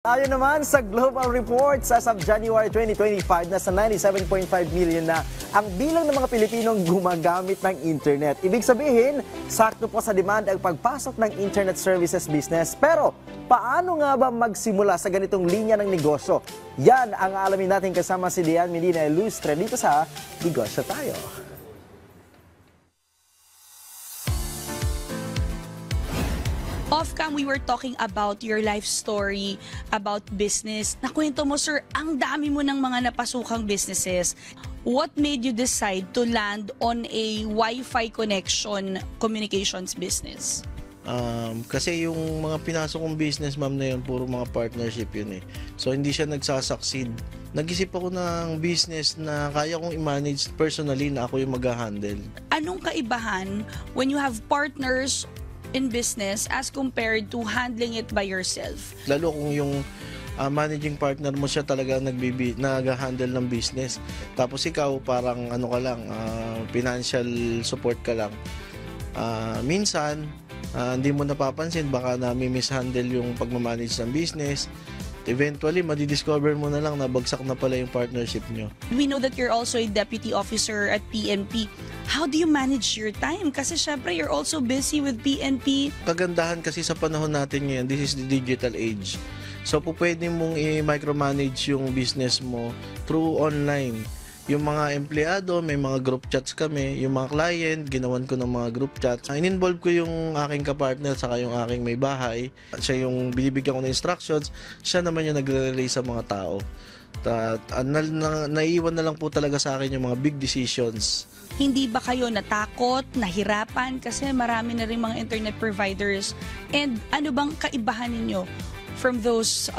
Ayon naman sa Global Report sa January 2025, nasa 97.5 million na ang bilang ng mga Pilipinong gumagamit ng internet. Ibig sabihin, sakto po sa demand ang pagpasok ng internet services business. Pero paano nga ba magsimula sa ganitong linya ng negosyo? Yan ang alamin natin kasama si Dian Medina Ilustre dito sa Negosyo Tayo. Off-cam, we were talking about your life story, about business. Nakwento mo, sir, ang dami mo ng mga napasukang businesses. What made you decide to land on a Wi-Fi connection communications business? Kasi yung mga pinasok kong business, ma'am, na yun, puro mga partnership yun eh. So, hindi siya nagsasucceed. Nag-isip ako ng business na kaya kong i-manage personally na ako yung mag-handle. Anong kaibahan when you have partners in business as compared to handling it by yourself? Lalo kung yung managing partner mo siya talaga nag-handle ng business. Tapos ikaw parang ano ka lang, financial support ka lang. Minsan, hindi mo napapansin, baka mishandle yung pagmamanage ng business. Eventually, madidiscover mo na lang na bagsak na pala yung partnership nyo. We know that you're also a deputy officer at PNP. How do you manage your time? Kasi syempre, you're also busy with PNP. Kagandahan kasi sa panahon natin ngayon, this is the digital age. So, pwede mong i-micromanage yung business mo through online. Yung mga empleyado, may mga group chats kami. Yung mga client, ginawan ko ng mga group chats. In-involve ko yung aking kapartner saka yung aking may bahay. Siya yung binibigyan ko ng instructions. Siya naman yung nagre-relay sa mga tao. Naiiwan na lang po talaga sa akin yung mga big decisions. Hindi ba kayo natakot, nahirapan? Kasi marami na rin mga internet providers. And ano bang kaibahan ninyo from those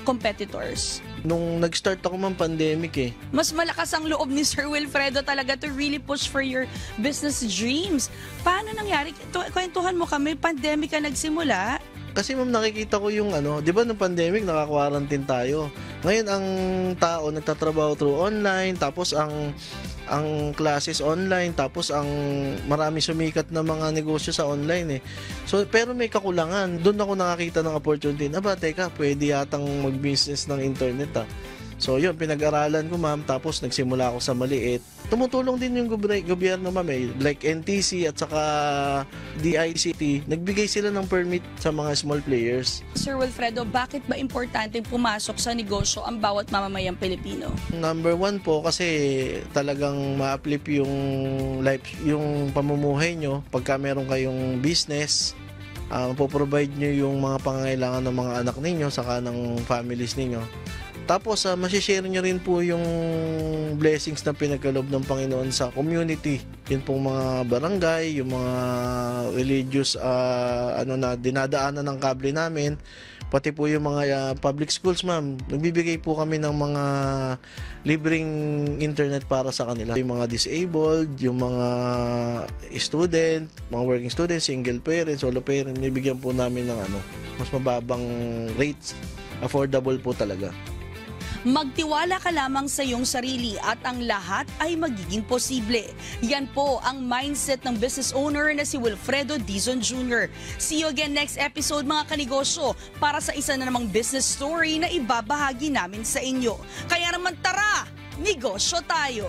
competitors? Nung nag-start ako man pandemic eh. Mas malakas ang loob ni Sir Wilfredo talaga to really push for your business dreams. Paano nangyari? Kwentuhan mo kami, pandemic ka nagsimula? Kasi ma'am, nakikita ko yung di ba nung pandemic naka-quarantine tayo. Ngayon ang tao nagtatrabaho through online, tapos ang classes online, tapos ang marami sumikat na mga negosyo sa online eh. So, pero may kakulangan. Doon ako nakakita ng opportunity. Teka, pwede yatang mag-business ng internet . So, yun, pinag-aralan ko, ma'am, tapos nagsimula ako sa maliit. Tumutulong din yung gobyerno, ma'am, like NTC at saka DICT. Nagbigay sila ng permit sa mga small players. Sir Wilfredo, bakit ba importanteng pumasok sa negosyo ang bawat mamamayang Pilipino? Number one po, kasi talagang ma-uplift yung life, yung pamumuhay nyo. Pagka meron kayong business, po-provide nyo yung mga pangangailangan ng mga anak ninyo saka ng families ninyo. Tapos, masishare nyo rin po yung blessings na pinagkaloob ng Panginoon sa community. Yun pong mga barangay, yung mga religious na dinadaanan ng kable namin. Pati po yung mga public schools, ma'am. Nagbibigay po kami ng mga libreng internet para sa kanila. Yung mga disabled, yung mga student, mga working students, single parents, solo parents, nabibigyan po namin ng mas mababang rates. Affordable po talaga. Magtiwala ka lamang sa iyong sarili at ang lahat ay magiging posible. Yan po ang mindset ng business owner na si Wilfredo Dizon Jr. See you again next episode, mga kanegosyo, para sa isa na namang business story na ibabahagi namin sa inyo. Kaya naman tara, negosyo tayo!